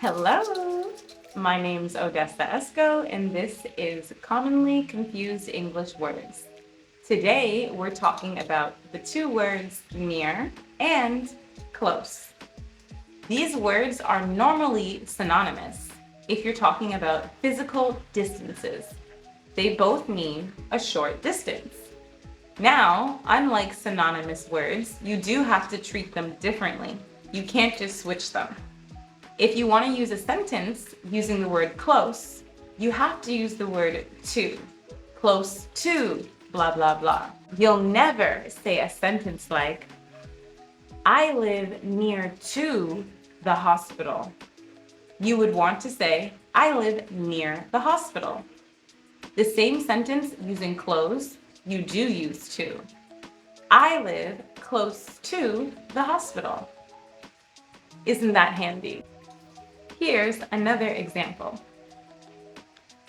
Hello, my name's Odessa Esco, and this is Commonly Confused English Words. Today, we're talking about the two words near and close. These words are normally synonymous if you're talking about physical distances. They both mean a short distance. Now, unlike synonymous words, you do have to treat them differently. You can't just switch them. If you want to use a sentence using the word close, you have to use the word to. Close to blah, blah, blah. You'll never say a sentence like, I live near to the hospital. You would want to say, I live near the hospital. The same sentence using close, you do use to. I live close to the hospital. Isn't that handy? Here's another example.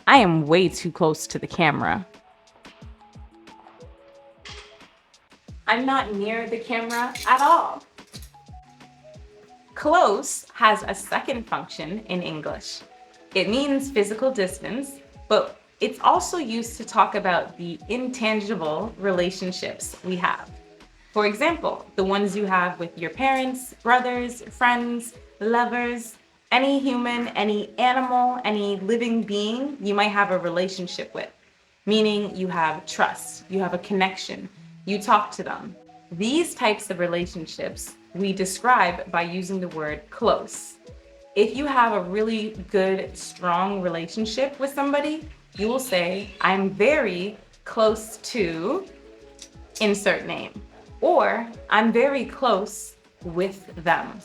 I am way too close to the camera. I'm not near the camera at all. Close has a second function in English. It means physical distance, but it's also used to talk about the intangible relationships we have. For example, the ones you have with your parents, brothers, friends, lovers, any human, any animal, any living being you might have a relationship with, meaning you have trust, you have a connection, you talk to them. These types of relationships we describe by using the word close. If you have a really good, strong relationship with somebody, you will say, I'm very close to insert name, or I'm very close with them.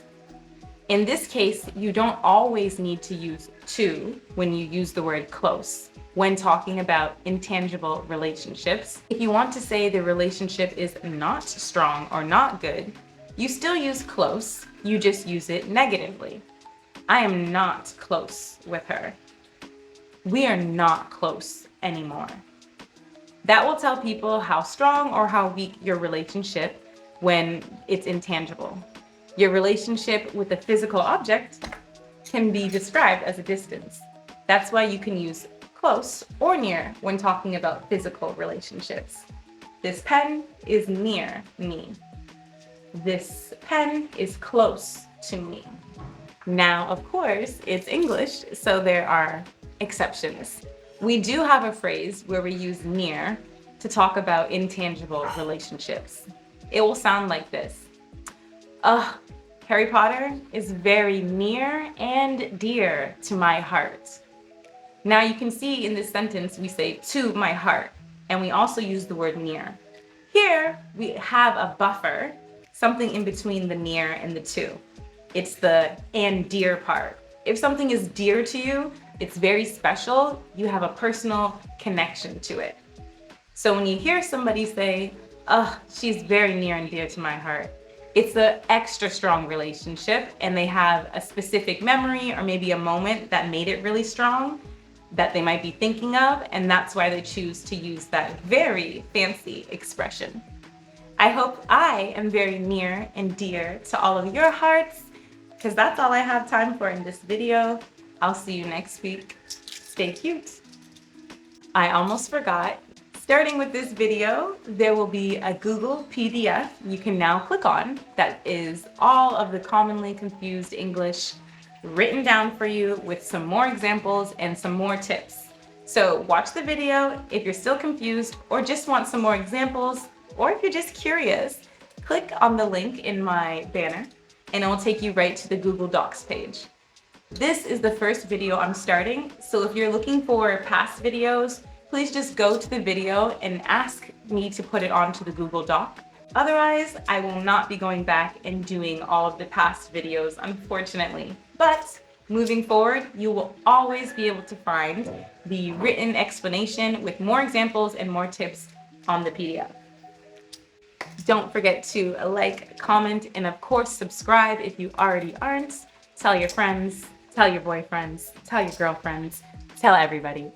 In this case, you don't always need to use to when you use the word close when talking about intangible relationships. If you want to say the relationship is not strong or not good, you still use close, you just use it negatively. I am not close with her. We are not close anymore. That will tell people how strong or how weak your relationship when it's intangible. Your relationship with a physical object can be described as a distance. That's why you can use close or near when talking about physical relationships. This pen is near me. This pen is close to me. Now, of course, it's English, so there are exceptions. We do have a phrase where we use near to talk about intangible relationships. It will sound like this. Harry Potter is very near and dear to my heart. Now you can see in this sentence we say to my heart, and we also use the word near. Here we have a buffer, something in between the near and the to. It's the and dear part. If something is dear to you, it's very special, you have a personal connection to it. So when you hear somebody say, she's very near and dear to my heart, it's an extra strong relationship and they have a specific memory or maybe a moment that made it really strong that they might be thinking of, and that's why they choose to use that very fancy expression. I hope I am very near and dear to all of your hearts, because that's all I have time for in this video. I'll see you next week. Stay cute. I almost forgot. Starting with this video, there will be a Google PDF you can now click on that is all of the commonly confused English written down for you with some more examples and some more tips. So watch the video if you're still confused or just want some more examples, or if you're just curious, click on the link in my banner and it will take you right to the Google Docs page. This is the first video I'm starting, so if you're looking for past videos, please just go to the video and ask me to put it onto the Google Doc. Otherwise, I will not be going back and doing all of the past videos, unfortunately. But moving forward, you will always be able to find the written explanation with more examples and more tips on the PDF. Don't forget to like, comment, and of course subscribe if you already aren't. Tell your friends, tell your boyfriends, tell your girlfriends, tell everybody.